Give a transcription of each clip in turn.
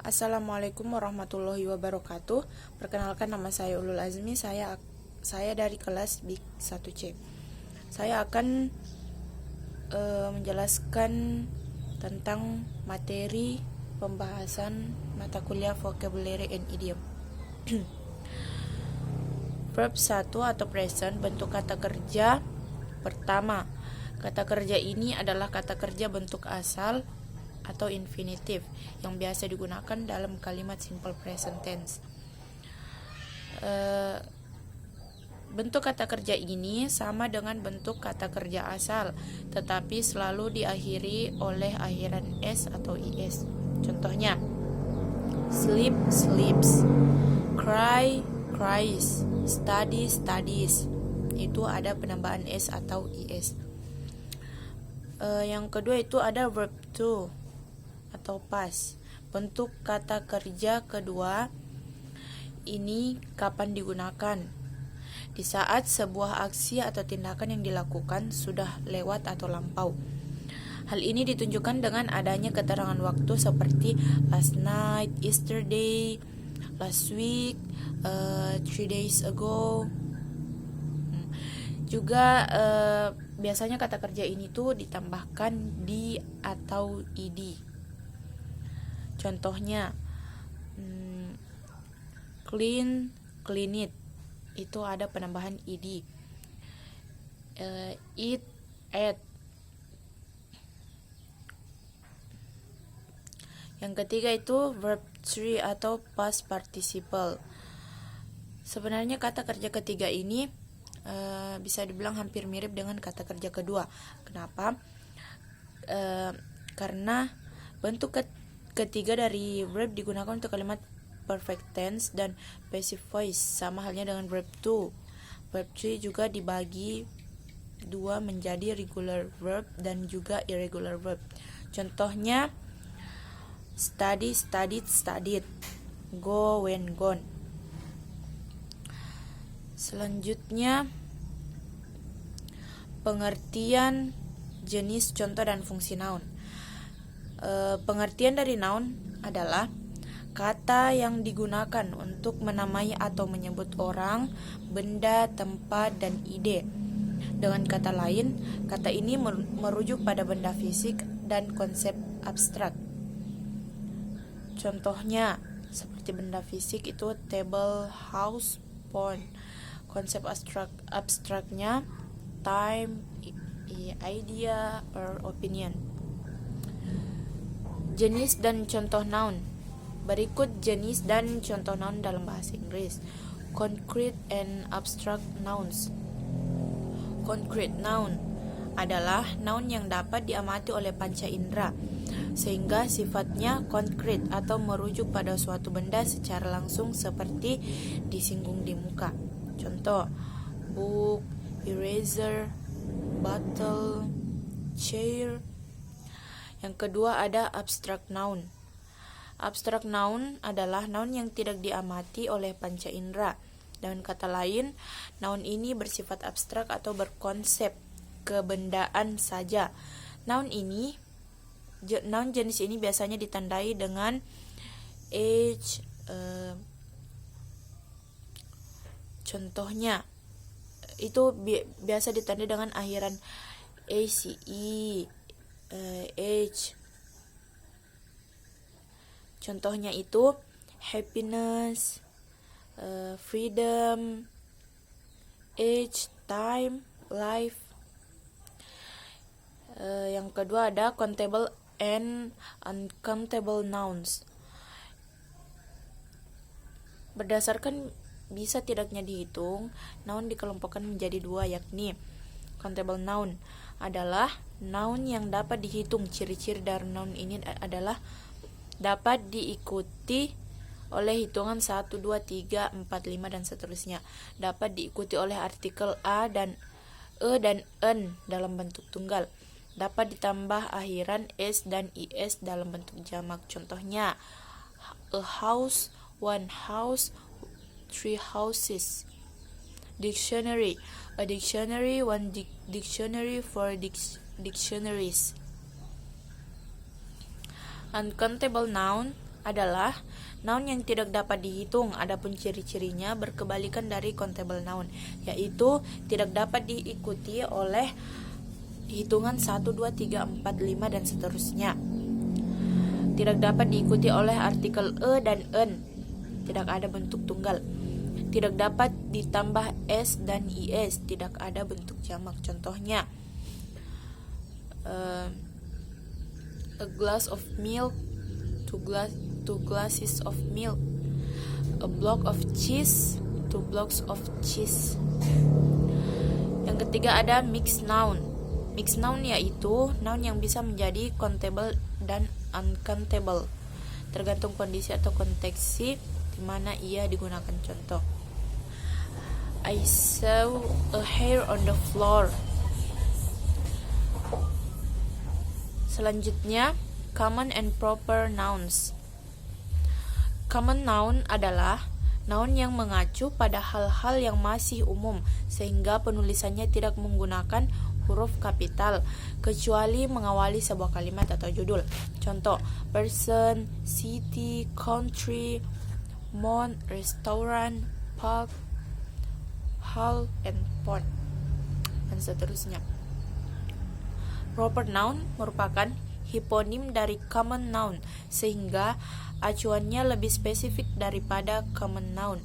Assalamualaikum warahmatullahi wabarakatuh. Perkenalkan, nama saya Ulul Azmi. Saya dari kelas BIK 1C. Saya akan menjelaskan tentang materi pembahasan mata kuliah Vocabulary and Idiom. Verb 1 atau present, bentuk kata kerja. Pertama, kata kerja ini adalah kata kerja bentuk asal atau infinitif yang biasa digunakan dalam kalimat simple present tense. Bentuk kata kerja ini sama dengan bentuk kata kerja asal, tetapi selalu diakhiri oleh akhiran s atau is. Contohnya, sleep, sleeps, cry, cries, study, studies. Itu ada penambahan s atau is. Yang kedua itu ada verb to atau past. Bentuk kata kerja kedua ini kapan digunakan? Di saat sebuah aksi atau tindakan yang dilakukan sudah lewat atau lampau. Hal ini ditunjukkan dengan adanya keterangan waktu seperti last night, yesterday, last week, 3 days ago. Juga biasanya kata kerja ini tuh ditambahkan di atau id. Contohnya, clean, clean it, itu ada penambahan id. Eat, ate. Yang ketiga itu verb 3 atau past participle. Sebenarnya kata kerja ketiga ini bisa dibilang hampir mirip dengan kata kerja kedua. Kenapa? Karena bentuk ketiga dari verb digunakan untuk kalimat perfect tense dan passive voice, sama halnya dengan verb to. Verb 3 juga dibagi dua menjadi regular verb dan juga irregular verb. Contohnya, study, studied, studied, go, went, gone. Selanjutnya, pengertian, jenis, contoh, dan fungsi noun. Pengertian dari noun adalah kata yang digunakan untuk menamai atau menyebut orang, benda, tempat, dan ide. Dengan kata lain, kata ini merujuk pada benda fisik dan konsep abstrak. Contohnya, seperti benda fisik itu table, house, pond. Konsep abstraknya time, idea, or opinion. Jenis dan contoh noun. Berikut jenis dan contoh noun dalam bahasa Inggris. Concrete and abstract nouns. Concrete noun adalah noun yang dapat diamati oleh panca indera, sehingga sifatnya konkret atau merujuk pada suatu benda secara langsung seperti disinggung di muka. Contoh, book, eraser, bottle, chair. Yang kedua ada abstract noun. Abstract noun adalah noun yang tidak diamati oleh panca indera. Dengan kata lain, noun ini bersifat abstrak atau berkonsep kebendaan saja. Noun jenis ini biasanya ditandai dengan age. Contohnya itu biasa ditandai dengan akhiran ace, age. Contohnya itu happiness, freedom, age, time, life. Yang kedua ada countable and uncountable nouns. Berdasarkan bisa tidaknya dihitung, noun dikelompokkan menjadi dua, yakni countable noun adalah noun yang dapat dihitung. Ciri-ciri dari noun ini adalah dapat diikuti oleh hitungan 1, 2, 3, 4, 5, dan seterusnya. Dapat diikuti oleh artikel a dan e dan n dalam bentuk tunggal. Dapat ditambah akhiran s dan is dalam bentuk jamak. Contohnya, a house, one house, 3 houses. Dictionary, a dictionary, one dictionary, 4 dictionaries. Uncountable noun adalah noun yang tidak dapat dihitung, adapun ciri-cirinya berkebalikan dari countable noun, yaitu tidak dapat diikuti oleh hitungan 1, 2, 3, 4, 5 dan seterusnya. Tidak dapat diikuti oleh artikel e dan en, tidak ada bentuk tunggal. Tidak dapat ditambah s dan is, tidak ada bentuk jamak. Contohnya, a glass of milk, two glasses of milk, a block of cheese, 2 blocks of cheese. Yang ketiga ada mixed noun. Mixed noun yaitu noun yang bisa menjadi countable dan uncountable, tergantung kondisi atau konteks di mana ia digunakan. Contoh, I saw a hair on the floor. Selanjutnya, common and proper nouns. Common noun adalah noun yang mengacu pada hal-hal yang masih umum, sehingga penulisannya tidak menggunakan huruf kapital, kecuali mengawali sebuah kalimat atau judul. Contoh, person, city, country, month, restaurant, park, hall, and port, dan seterusnya. Proper noun merupakan hiponim dari common noun, sehingga acuannya lebih spesifik daripada common noun.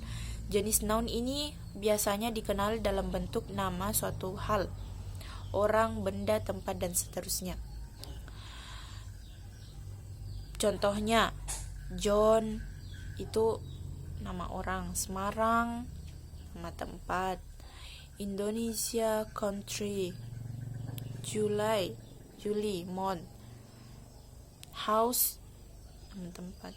Jenis noun ini biasanya dikenal dalam bentuk nama suatu hal, orang, benda, tempat, dan seterusnya. Contohnya, John itu nama orang, Semarang nama tempat, Indonesia country, Juli month, house nama tempat.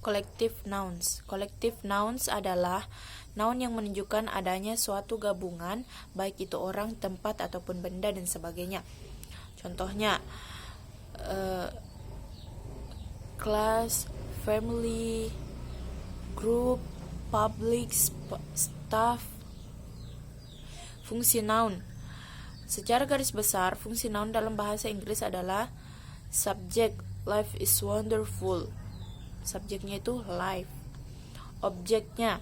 Collective nouns. Collective nouns adalah noun yang menunjukkan adanya suatu gabungan, baik itu orang, tempat, ataupun benda dan sebagainya. Contohnya, class, family, group, public, staff. Fungsi noun. Secara garis besar, fungsi noun dalam bahasa Inggris adalah subject, life is wonderful. Subjeknya itu life. Objeknya,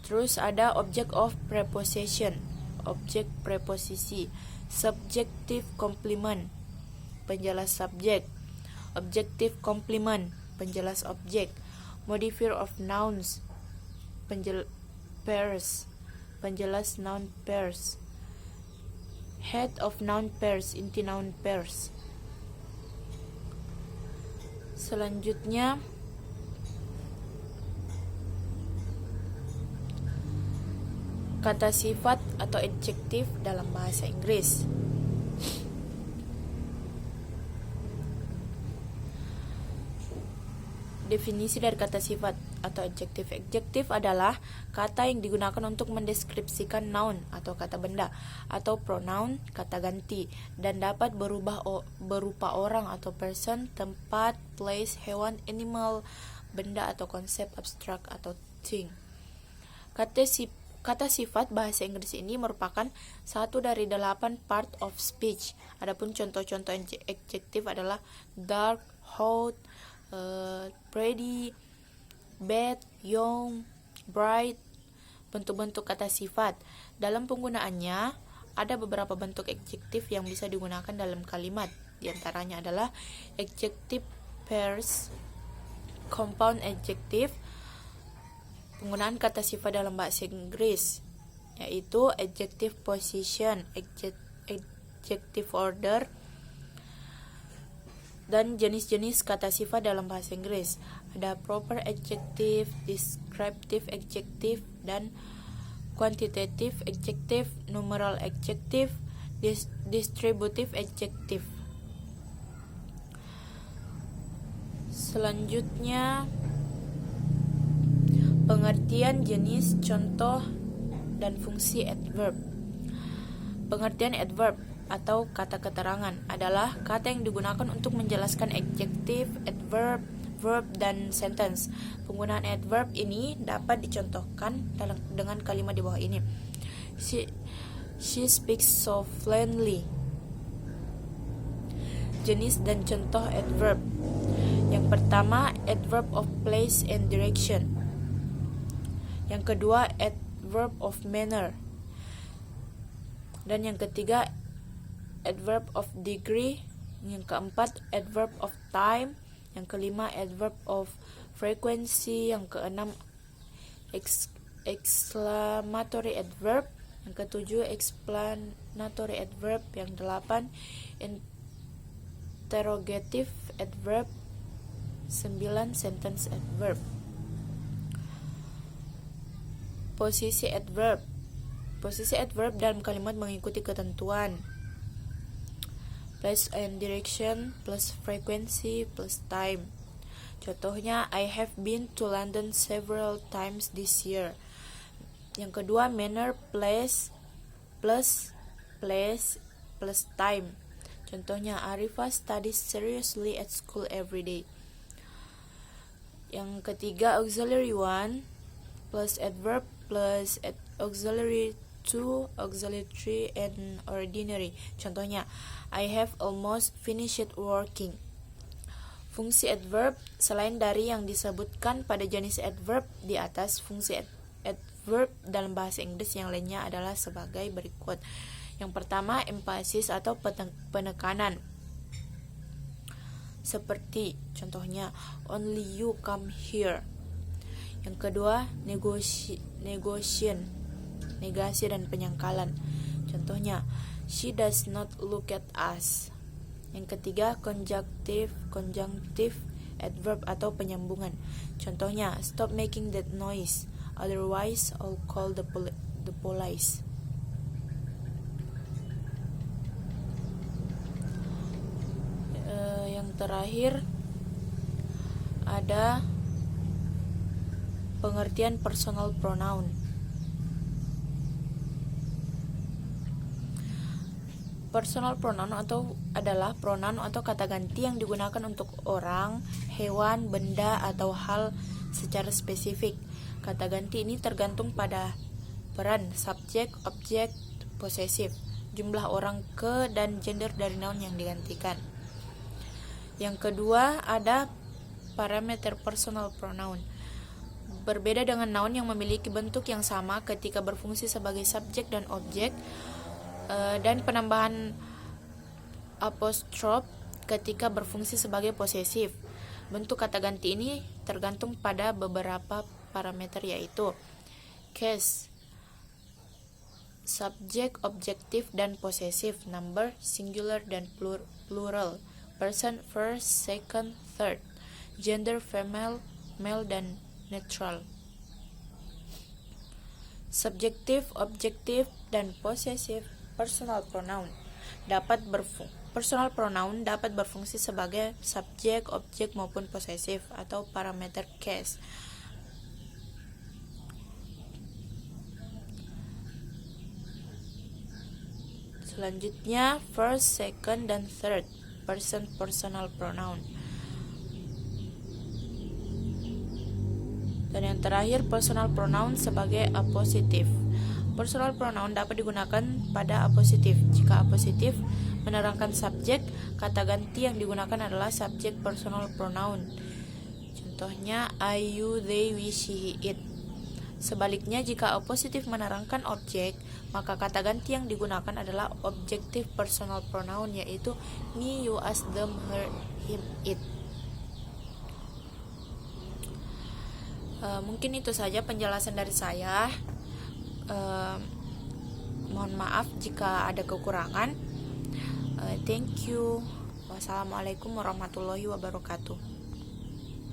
terus ada object of preposition, objek preposisi. Subjective complement, penjelas subjek. Objective complement, penjelas objek. Modifier of nouns, pairs, penjelas noun pairs. Head of noun pairs, inti noun pairs. Selanjutnya, kata sifat atau adjektif dalam bahasa Inggris. Definisi dari kata sifat atau adjektif. Adjektif adalah kata yang digunakan untuk mendeskripsikan noun atau kata benda, atau pronoun, kata ganti, dan dapat berubah berupa orang atau person, tempat, place, hewan, animal, benda atau konsep abstrak atau thing. Kata sifat bahasa Inggris ini merupakan satu dari 8 part of speech. Adapun contoh-contoh adjektif adalah dark, hot, pretty, bad, young, bright. Bentuk-bentuk kata sifat. Dalam penggunaannya, ada beberapa bentuk adjektif yang bisa digunakan dalam kalimat. Di antaranya adalah adjective pairs, compound adjective. Penggunaan kata sifat dalam bahasa Inggris yaitu adjective position, adjective order, dan jenis-jenis kata sifat dalam bahasa Inggris. Ada proper adjective, descriptive adjective, dan quantitative adjective, numeral adjective, distributive adjective. Selanjutnya, pengertian jenis, contoh, dan fungsi adverb. Pengertian adverb atau kata keterangan adalah kata yang digunakan untuk menjelaskan adjektif, adverb, verb, dan sentence. Penggunaan adverb ini dapat dicontohkan dengan kalimat di bawah ini. She speaks so fluently. jenis dan contoh adverb. Yang pertama, adverb of place and direction. Yang kedua, adverb of manner. Dan yang ketiga, adverb of degree. Yang keempat, adverb of time. Yang kelima, adverb of frequency. Yang keenam, exclamatory adverb. Yang ketujuh, explanatory adverb. Yang delapan, interrogative adverb. 9, sentence adverb. Posisi adverb. Posisi adverb dalam kalimat mengikuti ketentuan place and direction plus frequency plus time. Contohnya, I have been to London several times this year. Yang kedua, manner plus time. Contohnya, Arifah studies seriously at school every day. Yang ketiga, auxiliary 1 plus adverb plus auxiliary 2, auxiliary 3, and ordinary. Contohnya, I have almost finished working. Fungsi adverb selain dari yang disebutkan pada jenis adverb di atas, fungsi adverb dalam bahasa Inggris yang lainnya adalah sebagai berikut. Yang pertama, emphasis atau penekanan. Seperti contohnya, only you come here. Yang kedua, negation, negasi dan penyangkalan. Contohnya, she does not look at us. Yang ketiga, conjunctive adverb atau penyambungan. Contohnya, stop making that noise, otherwise I'll call the police. Yang terakhir ada pengertian personal pronoun. Personal pronoun adalah pronoun atau kata ganti yang digunakan untuk orang, hewan, benda, atau hal secara spesifik. Kata ganti ini tergantung pada peran, subjek, objek, posesif, jumlah orang dan gender dari noun yang digantikan. Yang kedua, ada parameter personal pronoun. Berbeda dengan noun yang memiliki bentuk yang sama ketika berfungsi sebagai subjek dan objek, dan penambahan apostrof ketika berfungsi sebagai posesif. Bentuk kata ganti ini tergantung pada beberapa parameter, yaitu case, subjek, objektif, dan posesif, number, singular dan plural, person, first, second, third, gender, female, male, dan neutral. Subjektif, objektif, dan posesif personal pronoun dapat berfungsi sebagai subjek, objek, maupun posesif atau parameter case. Selanjutnya, first, second, dan third person personal pronoun. Dan yang terakhir, personal pronoun sebagai apositif. Personal pronoun dapat digunakan pada apositif. Jika apositif menerangkan subjek, kata ganti yang digunakan adalah subjek personal pronoun. Contohnya, I, you, they, we, she, it. Sebaliknya, jika apositif menerangkan objek, maka kata ganti yang digunakan adalah objektif personal pronoun, yaitu me, you, us, them, her, him, it. Mungkin itu saja penjelasan dari saya. Mohon maaf jika ada kekurangan. Thank you. Wassalamualaikum warahmatullahi wabarakatuh.